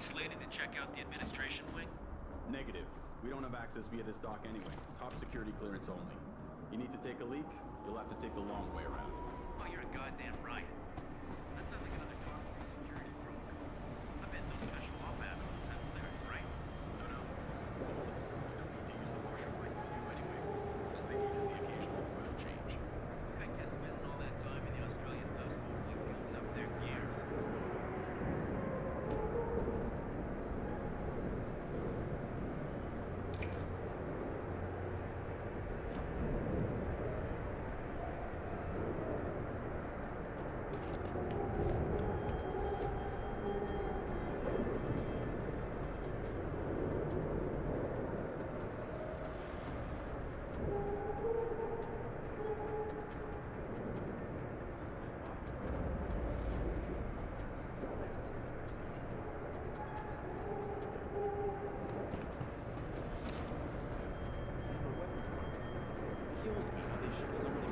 we slated to check out the administration wing? Negative. We don't have access via this dock anyway. Top security clearance only. You need to take a leak, you'll have to take the long way around. Oh, you're a goddamn riot. That sounds like another top security program. I bet those special op assholes have clearance, right? No. They don't need to use the marshal wing with you anyway. All they need is the occasional oil change. I guess spending all that time in the Australian Dust Bowl really builds up their gears. Kills me how they ship so many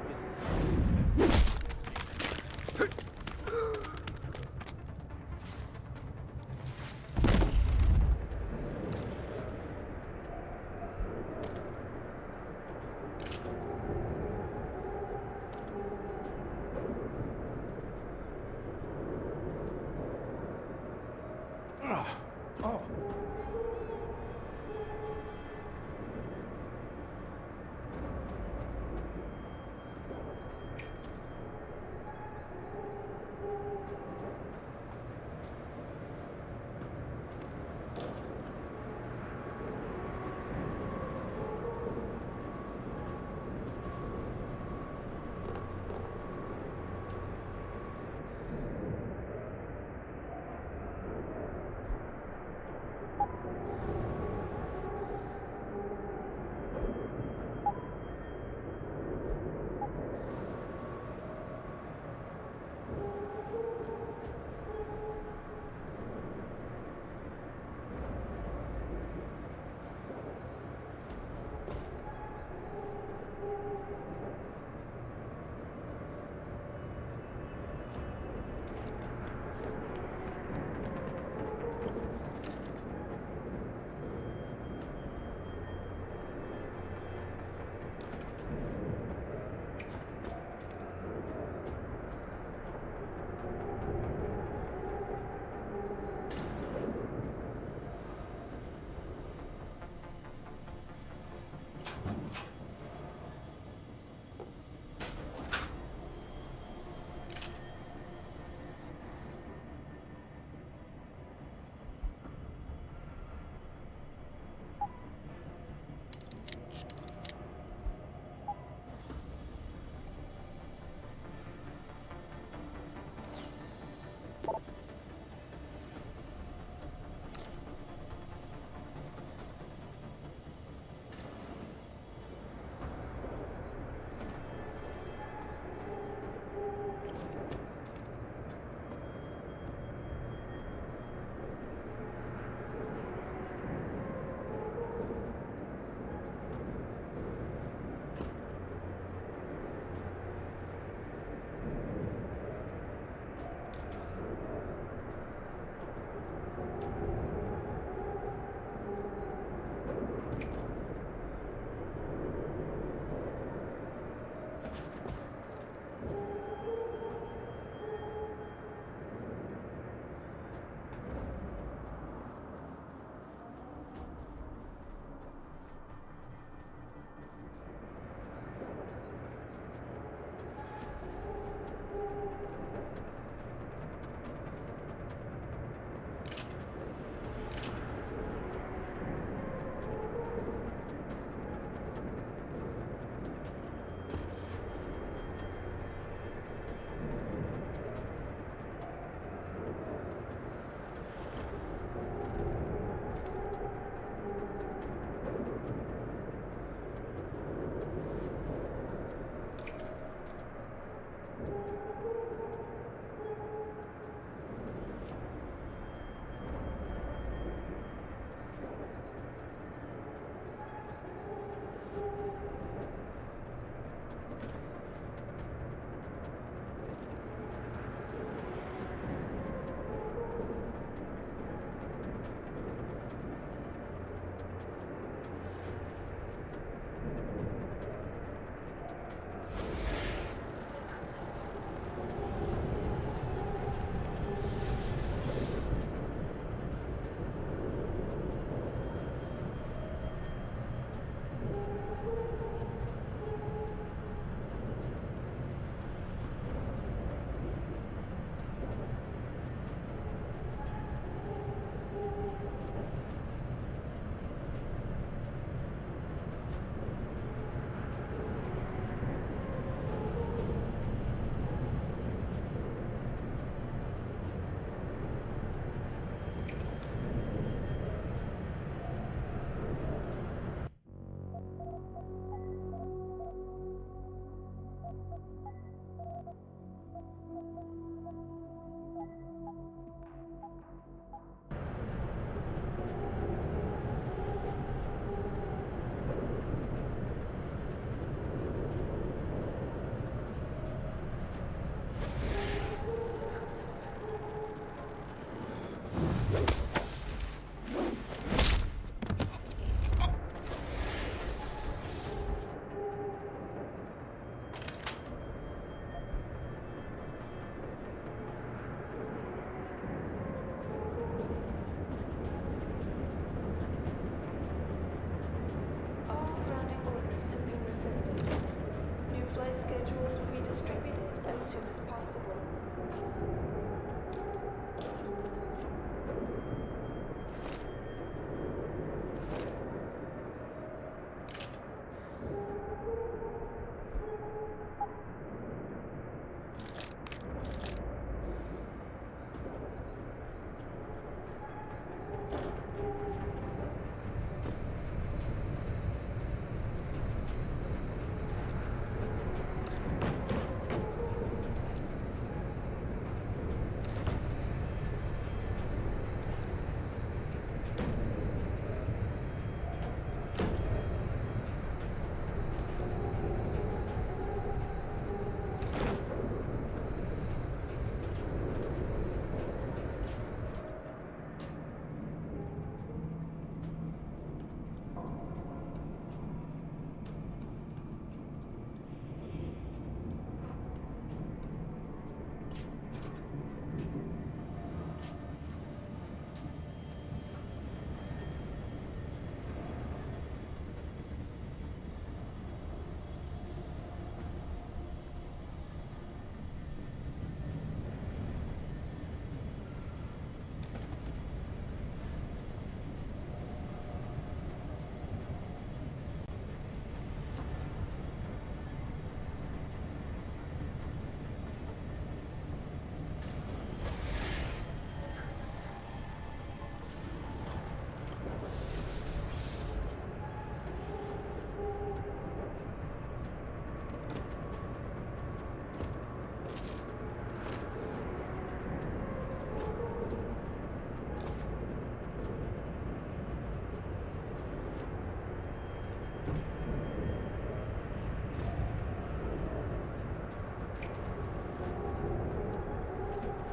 All grounding orders have been rescinded. New flight schedules will be distributed as soon as possible.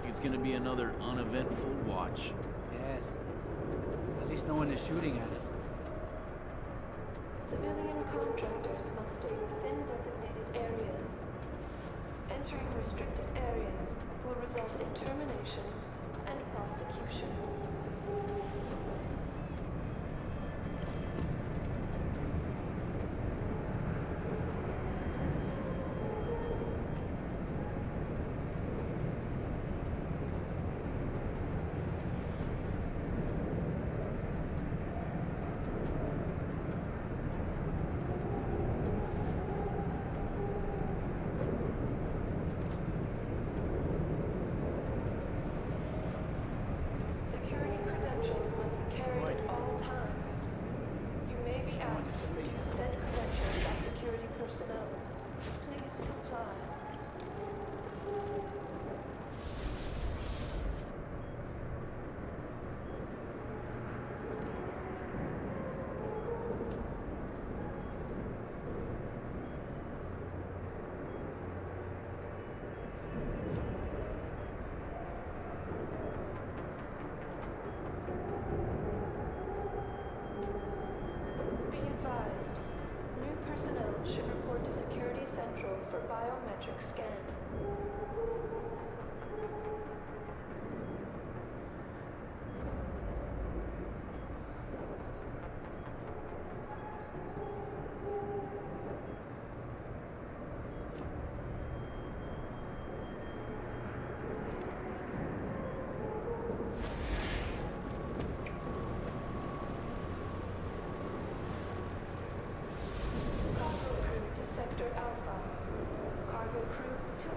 It's gonna be another uneventful watch. Yes. At least no one is shooting at us. Civilian contractors must stay within designated areas. Entering restricted areas will result in termination and prosecution. Security credentials must be carried at all times. You may be asked to produce said credentials by security personnel. Please comply. Be advised, new personnel should report to Security Central for biometric scan. Cargo crew to Sector Alpha. Cargo crew to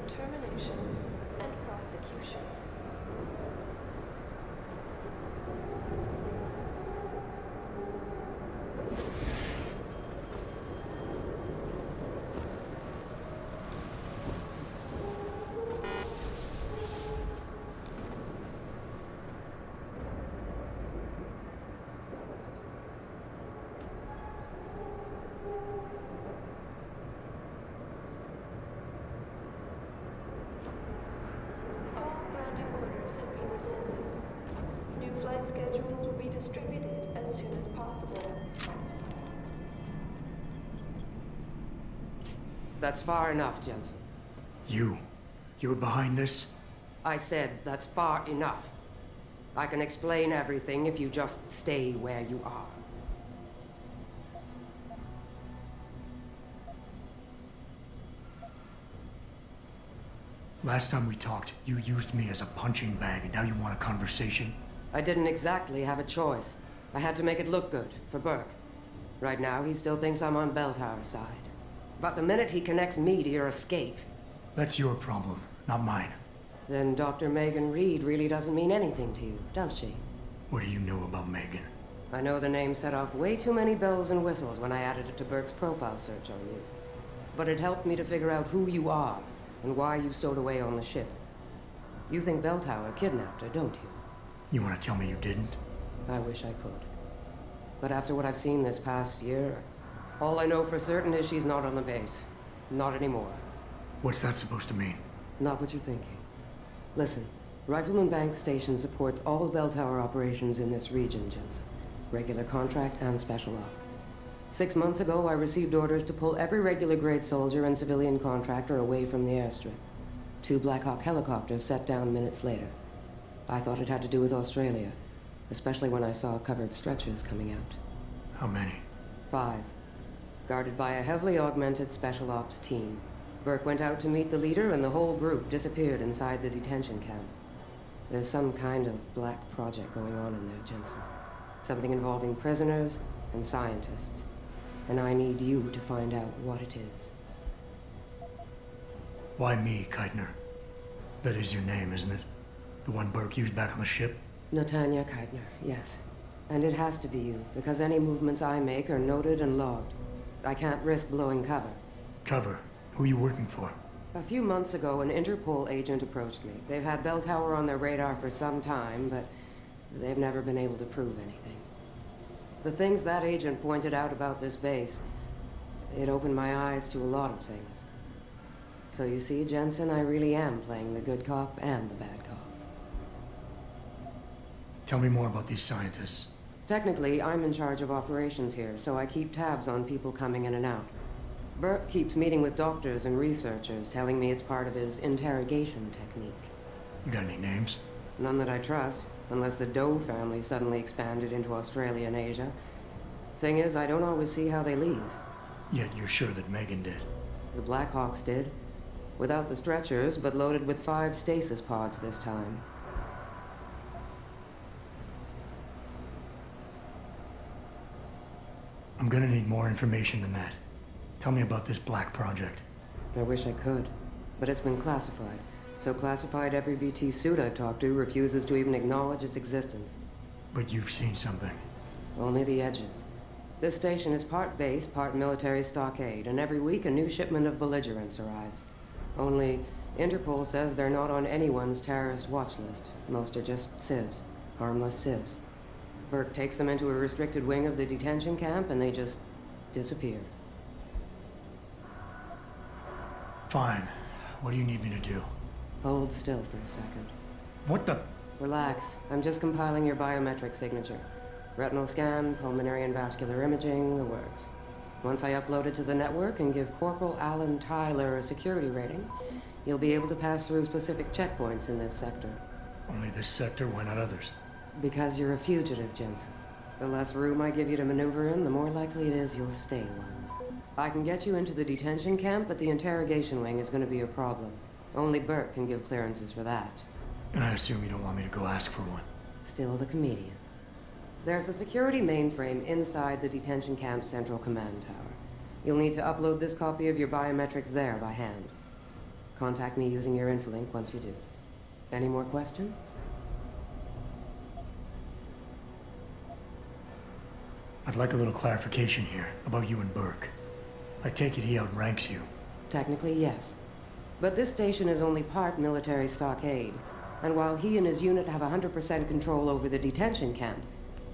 in termination and prosecution. All grounding orders have been rescinded. New flight schedules will be distributed as soon as possible. That's far enough, Jensen. You're behind this? I said that's far enough. I can explain everything if you just stay where you are. Last time we talked, you used me as a punching bag, and now you want a conversation? I didn't exactly have a choice. I had to make it look good for Burke. Right now, he still thinks I'm on Belltower's side. But the minute he connects me to your escape, That's your problem, not mine. then Dr. Megan Reed really doesn't mean anything to you, does she? What do you know about Megan? I know the name set off way too many bells and whistles when I added it to Burke's profile search on you. But it helped me to figure out who you are and why you stowed away on the ship. You think Belltower kidnapped her, don't you? You want to tell me you didn't? I wish I could. But after what I've seen this past year, all I know for certain is she's not on the base. Not anymore. What's that supposed to mean? Not what you're thinking. Listen, Rifleman Bank Station supports all Belltower operations in this region, Jensen. Regular contract and special op. 6 months ago, I received orders to pull every regular grade soldier and civilian contractor away from the airstrip. 2 Black Hawk helicopters set down minutes later. I thought it had to do with Australia, especially when I saw covered stretchers coming out. How many? 5. Guarded by a heavily augmented special ops team. Burke went out to meet the leader and the whole group disappeared inside the detention camp. There's some kind of black project going on in there, Jensen. Something involving prisoners and scientists. And I need you to find out what it is. Why me, Keitner? That is your name, isn't it? The one Burke used back on the ship? Natanya Keitner, yes. And it has to be you, because any movements I make are noted and logged. I can't risk blowing cover. Cover? Who are you working for? A few months ago, an Interpol agent approached me. They've had Belltower on their radar for some time, but they've never been able to prove anything. The things that agent pointed out about this base, it opened my eyes to a lot of things. So you see, Jensen, I really am playing the good cop and the bad cop. Tell me more about these scientists. Technically, I'm in charge of operations here, so I keep tabs on people coming in and out. Burke keeps meeting with doctors and researchers, telling me it's part of his interrogation technique. You got any names? None that I trust, unless the Doe family suddenly expanded into Australia and Asia. Thing is, I don't always see how they leave. Yet you're sure that Megan did. The Blackhawks did. Without the stretchers, but loaded with 5 stasis pods this time. I'm gonna need more information than that. Tell me about this black project. I wish I could, but it's been classified. So classified every BT suit I've talked to refuses to even acknowledge its existence. But you've seen something. Only the edges. This station is part base, part military stockade, and every week a new shipment of belligerents arrives. Only, Interpol says they're not on anyone's terrorist watch list. Most are just civs. Harmless civs. Burke takes them into a restricted wing of the detention camp, and they just disappear. Fine. What do you need me to do? Hold still for a second. What the? Relax. I'm just compiling your biometric signature. Retinal scan, pulmonary and vascular imaging, the works. Once I upload it to the network and give Corporal Alan Tyler a security rating, you'll be able to pass through specific checkpoints in this sector. Only this sector, why not others? Because you're a fugitive, Jensen. The less room I give you to maneuver in, the more likely it is you'll stay one. I can get you into the detention camp, but the interrogation wing is going to be a problem. Only Burke can give clearances for that. And I assume you don't want me to go ask for one. Still the comedian. There's a security mainframe inside the detention camp's central command tower. You'll need to upload this copy of your biometrics there by hand. contact me using your infolink once you do. Any more questions? I'd like a little clarification here about you and Burke. I take it he outranks you. Technically, yes. But this station is only part military stockade. And while he and his unit have 100% control over the detention camp,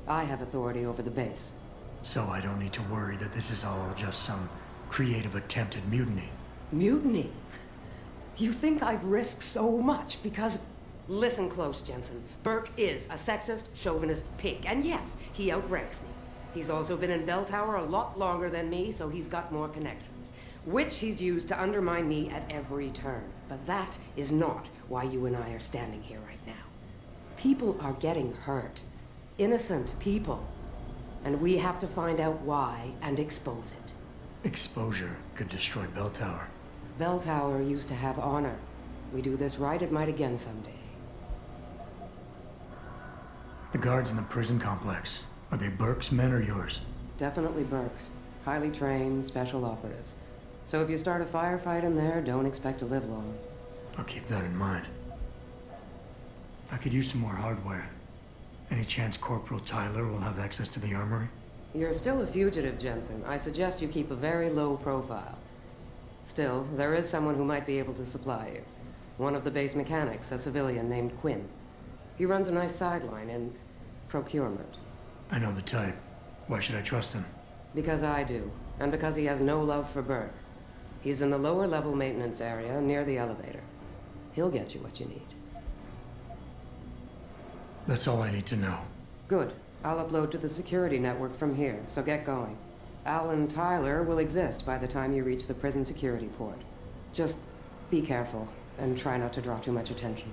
I have authority over the base. So I don't need to worry that this is all just some creative attempt at mutiny. Mutiny? You think I'd risk so much because... Listen close, Jensen. Burke is a sexist, chauvinist pig. And yes, he outranks me. He's also been in Bell Tower a lot longer than me, so he's got more connections. Which he's used to undermine me at every turn. But that is not why you and I are standing here right now. People are getting hurt. Innocent people. And we have to find out why and expose it. Exposure could destroy Bell Tower. Bell Tower used to have honor. We do this right, it might again someday. The guards in the prison complex, are they Burke's men or yours? Definitely Burke's. Highly trained, special operatives. So if you start a firefight in there, don't expect to live long. I'll keep that in mind. I could use some more hardware. Any chance Corporal Tyler will have access to the armory? You're still a fugitive, Jensen. I suggest you keep a very low profile. Still, there is someone who might be able to supply you. One of the base mechanics, a civilian named Quinn. He runs a nice sideline in procurement. I know the type. Why should I trust him? Because I do, and because he has no love for Burke. He's in the lower level maintenance area near the elevator. He'll get you what you need. That's all I need to know. Good. I'll upload to the security network from here, so get going. Al and Tyler will exist by the time you reach the prison security port. Just be careful, and try not to draw too much attention.